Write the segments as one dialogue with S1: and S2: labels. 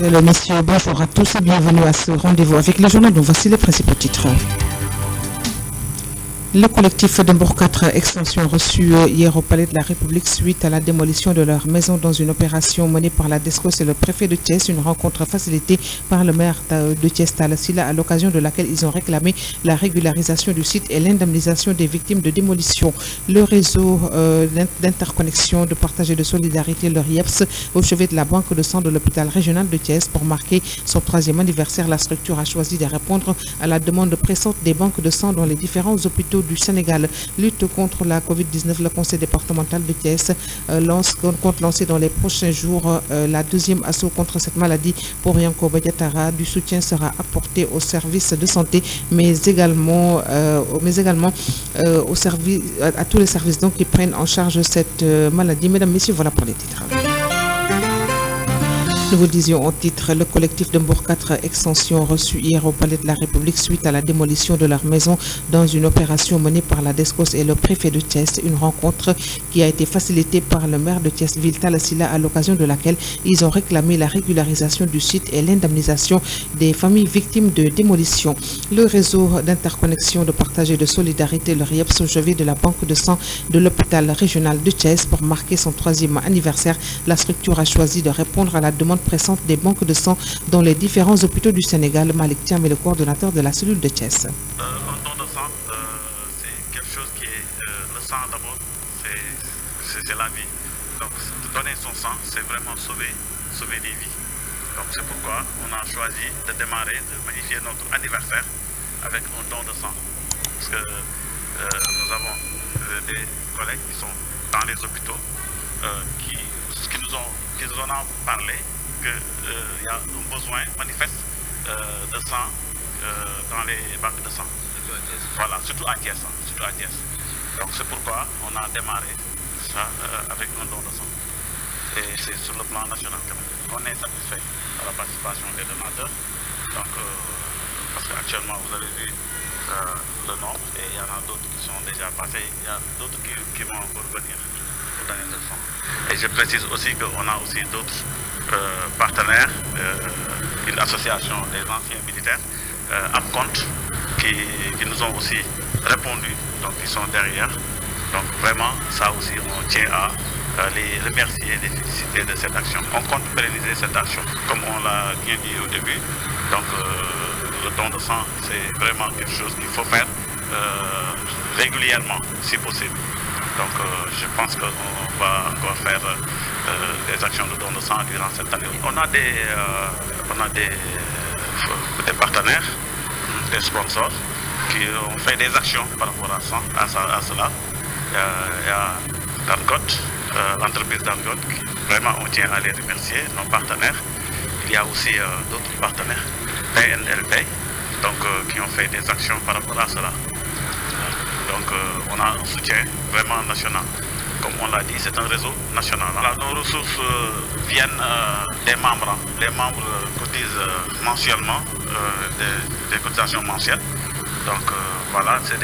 S1: Mesdames et messieurs, bonjour à tous et bienvenue à ce rendez-vous avec le journal dont voici les principaux titres. Le collectif de Mbour 4 Extension reçu hier au Palais de la République suite à la démolition de leur maison dans une opération menée par la DESCOS et le préfet de Thiès, une rencontre facilitée par le maire de Thiès Talla Sylla à l'occasion de laquelle ils ont réclamé la régularisation du site et l'indemnisation des victimes de démolition. Le réseau d'interconnexion, de partage et de solidarité, le RIEPS, au chevet de la banque de sang de l'hôpital régional de Thiès pour marquer son 3e anniversaire, la structure a choisi de répondre à la demande pressante des banques de sang dans les différents hôpitaux du Sénégal. Lutte contre la Covid-19, le conseil départemental de Thiès compte lancer dans les prochains jours la 2e assaut contre cette maladie pour Yankoba Diatara. Du soutien sera apporté aux services de santé, mais également au service, à tous les services donc, qui prennent en charge cette maladie. Mesdames, Messieurs, voilà pour les titres. Nous vous le disions en titre, le collectif de Mbour 4 Extension reçu hier au Palais de la République suite à la démolition de leur maison dans une opération menée par la DESCOS et le préfet de Thiès. Une rencontre qui a été facilitée par le maire de Thiès-Ville Talla Sylla à l'occasion de laquelle ils ont réclamé la régularisation du site et l'indemnisation des familles victimes de démolition. Le réseau d'interconnexion, de partage et de solidarité, le RIEPS, au chevet de la banque de sang de l'hôpital régional de Thiès pour marquer son 3e anniversaire, la structure a choisi de répondre à la demande pressante des banques de sang dans les différents hôpitaux du Sénégal. Malik Thiam est le coordonnateur de la cellule de Thiès.
S2: Un don de sang, c'est quelque chose qui est... le sang d'abord, c'est la vie. Donc donner son sang, c'est vraiment sauver des vies. Donc c'est pourquoi on a choisi de démarrer, de magnifier notre anniversaire avec un don de sang. Parce que nous avons des collègues qui sont dans les hôpitaux qui nous en ont parlé qu'il y a un besoin manifeste de sang dans les banques de sang. Voilà, surtout à Thiès. Donc c'est pourquoi on a démarré ça avec un don de sang. Et c'est sur le plan national quand même. On est satisfait par la participation des donateurs. Donc, parce qu'actuellement, vous avez vu le nombre et il y en a d'autres qui sont déjà passés. Il y a d'autres qui vont encore venir pour donner le sang. Et je précise aussi qu'on a aussi d'autres partenaires, une association des anciens militaires, APCONT, qui nous ont aussi répondu, donc ils sont derrière. Donc vraiment, ça aussi, on tient à les remercier et les féliciter de cette action. On compte pérenniser cette action, comme on l'a bien dit au début. Donc le don de sang, c'est vraiment quelque chose qu'il faut faire régulièrement, si possible. Donc je pense qu'on va encore faire des actions de don de sang durant cette année. On a des partenaires, des sponsors qui ont fait des actions par rapport à cela. Il y a Dangote, l'entreprise Dangote, vraiment on tient à les remercier, nos partenaires. Il y a aussi d'autres partenaires, PNLP, donc qui ont fait des actions par rapport à cela. Donc on a un soutien vraiment national. Comme on l'a dit, c'est un réseau national. Alors, nos ressources viennent des membres. Les membres cotisent mensuellement des cotisations mensuelles. Donc voilà, c'est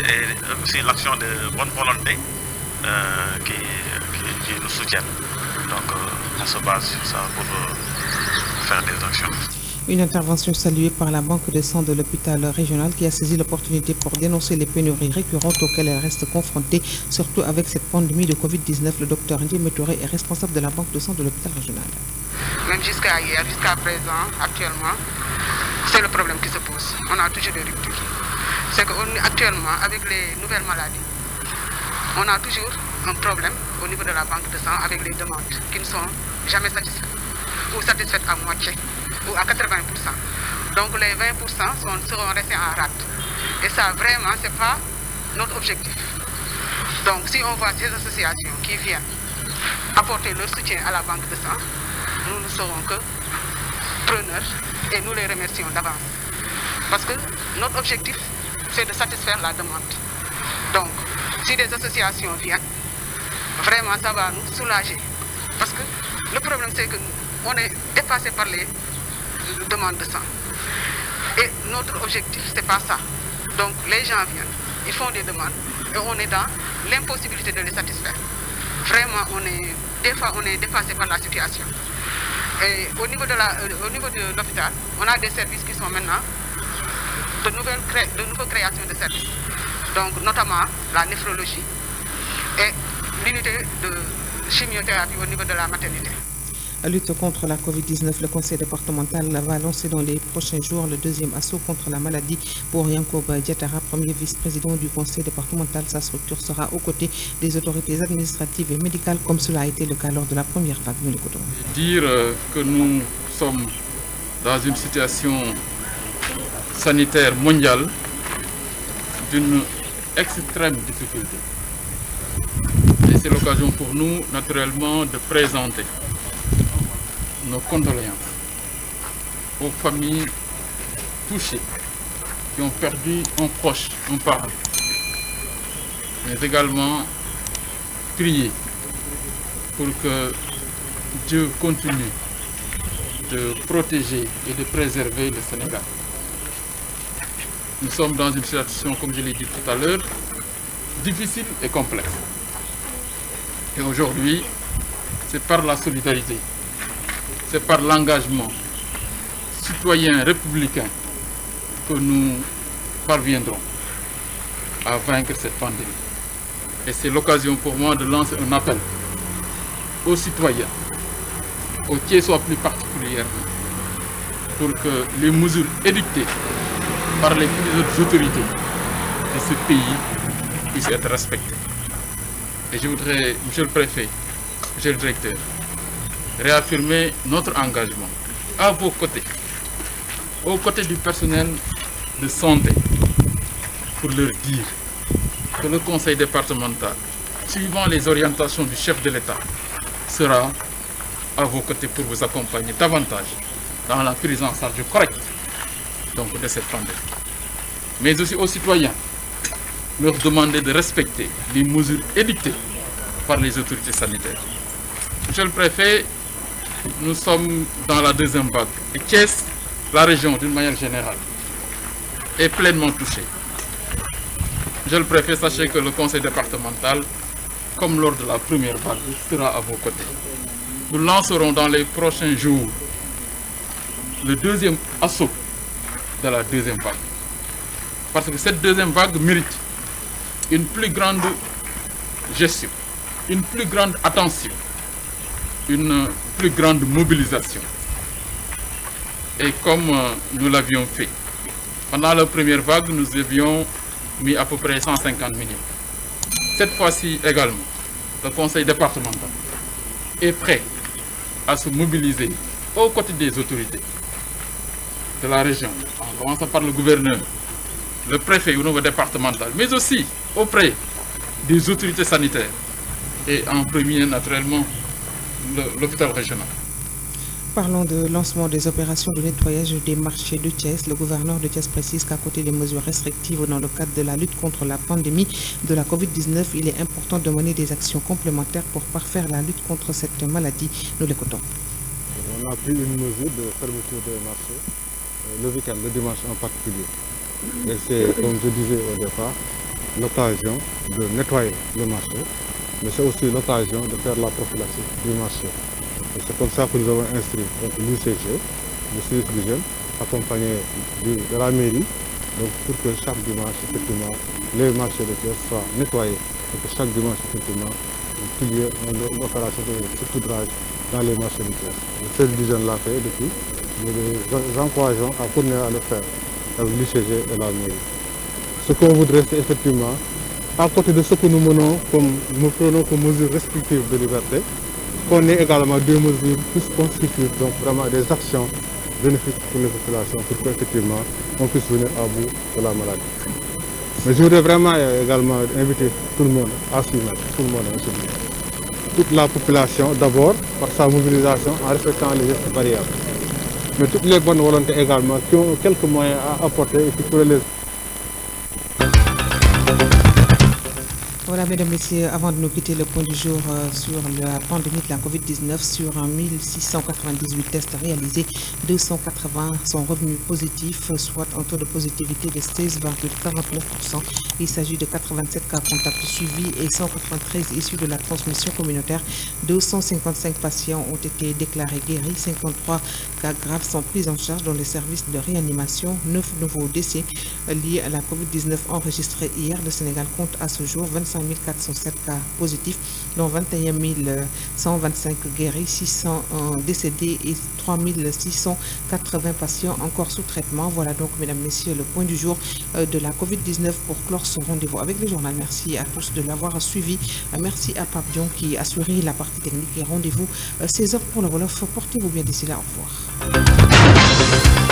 S2: aussi l'action de bonne volonté qui nous soutiennent. Donc on se base sur ça pour faire des actions.
S1: Une intervention saluée par la banque de sang de l'hôpital régional qui a saisi l'opportunité pour dénoncer les pénuries récurrentes auxquelles elle reste confrontée, surtout avec cette pandémie de Covid-19. Le docteur Ndiémé Touré est responsable de la banque de sang de l'hôpital régional.
S3: Même jusqu'à hier, jusqu'à présent, actuellement, c'est le problème qui se pose. On a toujours des ruptures. C'est qu'actuellement, avec les nouvelles maladies, on a toujours un problème au niveau de la banque de sang avec les demandes qui ne sont jamais satisfaites ou satisfaites à moitié ou à 80%. Donc les 20% seront restés en rate. Et ça, vraiment, ce n'est pas notre objectif. Donc si on voit ces associations qui viennent apporter leur soutien à la banque de sang, nous ne serons que preneurs et nous les remercions d'avance. Parce que notre objectif, c'est de satisfaire la demande. Donc, si des associations viennent, vraiment, ça va nous soulager. Parce que le problème, c'est qu'on est dépassé par les demandes de sang. Et notre objectif, ce n'est pas ça. Donc, les gens viennent, ils font des demandes, et on est dans l'impossibilité de les satisfaire. Vraiment, des fois, on est dépassé par la situation. Et au niveau de l'hôpital, on a des services qui sont maintenant de nouvelles créations de services. Donc notamment la néphrologie et l'unité de chimiothérapie au niveau de la maternité.
S1: La lutte contre la Covid-19, le conseil départemental va lancer dans les prochains jours le deuxième assaut contre la maladie pour Yankob Diatara, premier vice-président du conseil départemental. Sa structure sera aux côtés des autorités administratives et médicales comme cela a été le cas lors de la première vague. Nous l'écoutons.
S4: Dire que nous sommes dans une situation sanitaire mondiale d'une extrême difficulté. Et c'est l'occasion pour nous, naturellement, de présenter nos condoléances aux familles touchées qui ont perdu un proche, un parent, mais également prier pour que Dieu continue de protéger et de préserver le Sénégal. Nous sommes dans une situation, comme je l'ai dit tout à l'heure, difficile et complexe. Et aujourd'hui, c'est par la solidarité, c'est par l'engagement citoyen républicain que nous parviendrons à vaincre cette pandémie. Et c'est l'occasion pour moi de lancer un appel aux citoyens, aux Thiessois plus particulièrement, pour que les mesures édictées par les plus hautes autorités de ce pays puissent être respectées. Et je voudrais, Monsieur le Préfet, Monsieur le Directeur, réaffirmer notre engagement à vos côtés, aux côtés du personnel de santé, pour leur dire que le conseil départemental, suivant les orientations du chef de l'État, sera à vos côtés pour vous accompagner davantage dans la prise en charge correcte de cette pandémie. Mais aussi aux citoyens, leur demander de respecter les mesures édictées par les autorités sanitaires. Monsieur le Préfet, nous sommes dans la deuxième vague. Et Thiès, la région d'une manière générale, est pleinement touchée. Monsieur le Préfet, sachez que le conseil départemental, comme lors de la première vague, sera à vos côtés. Nous lancerons dans les prochains jours le deuxième assaut de la deuxième vague. Parce que cette deuxième vague mérite une plus grande gestion, une plus grande attention, une plus grande mobilisation. Et comme nous l'avions fait, pendant la première vague, nous avions mis à peu près 150 millions. Cette fois-ci également, le conseil départemental est prêt à se mobiliser aux côtés des autorités de la région, en commençant par le gouverneur, le préfet au niveau départemental, mais aussi auprès des autorités sanitaires et en premier naturellement l'hôpital régional.
S1: Parlons de lancement des opérations de nettoyage des marchés de Thiès. Le gouverneur de Thiès précise qu'à côté des mesures restrictives dans le cadre de la lutte contre la pandémie de la Covid-19, il est important de mener des actions complémentaires pour parfaire la lutte contre cette maladie. Nous l'écoutons.
S5: On a pris une mesure de fermeture des marchés, le week-end, le dimanche en particulier. Et c'est, comme je disais au départ, l'occasion de nettoyer le marché, mais c'est aussi l'occasion de faire la prophylaxie du marché. Et c'est comme ça que nous avons inscrit l'UCG, le service d'hygiène, accompagné de la mairie, donc pour que chaque dimanche, effectivement, les marchés de Thiès soient nettoyés, et que chaque dimanche, effectivement, qu'il y ait une opération de saupoudrage dans les marchés de Thiès. Le service d'hygiène l'a fait depuis, nous les encourageons à continuer à le faire avec l'UCG et la mairie. Ce qu'on voudrait, c'est effectivement, à côté de ce que nous menons, nous prenons comme mesures restrictives de liberté, qu'on ait également des mesures plus constitutives, donc vraiment des actions bénéfiques pour les populations, pour qu'effectivement on puisse venir à bout de la maladie. Mais je voudrais vraiment également inviter tout le monde à s'y mettre, tout le monde à s'y mettre. Toute la population d'abord, par sa mobilisation, en respectant les gestes barrières. Mais toutes les bonnes volontés également, qui ont quelques moyens à apporter et qui pourraient les...
S1: Voilà, mesdames, messieurs, avant de nous quitter, le point du jour sur la pandémie de la Covid-19, sur 1698 tests réalisés, 280 sont revenus positifs, soit un taux de positivité de 16,49%. Il s'agit de 87 cas contacts suivis et 193 issus de la transmission communautaire. 255 patients ont été déclarés guéris, 53 cas graves sont pris en charge dans les services de réanimation. 9 nouveaux décès liés à la Covid-19 enregistrés hier. Le Sénégal compte à ce jour 25 407 cas positifs, dont 21 125 guéris, 600 décédés et 3 680 patients encore sous traitement. Voilà donc, mesdames, messieurs, le point du jour de la Covid-19 pour clore ce rendez-vous avec le journal. Merci à tous de l'avoir suivi. Merci à Pape Dion qui a assuré la partie technique et rendez-vous 16h pour le Wolof. Portez-vous bien d'ici là. Au revoir.